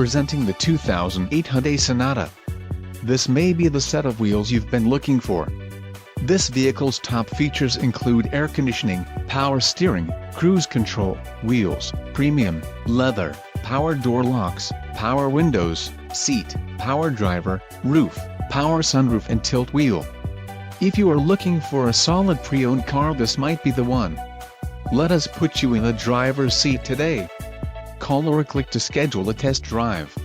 Presenting the 2008 Hyundai Sonata. This may be the set of wheels you've been looking for. This vehicle's top features include air conditioning, power steering, cruise control, wheels, premium, leather, power door locks, power windows, seat, power driver, roof, power sunroof and tilt wheel. If you are looking for a solid pre-owned car, this might be the one. Let us put you in the driver's seat today. Call or click to schedule a test drive.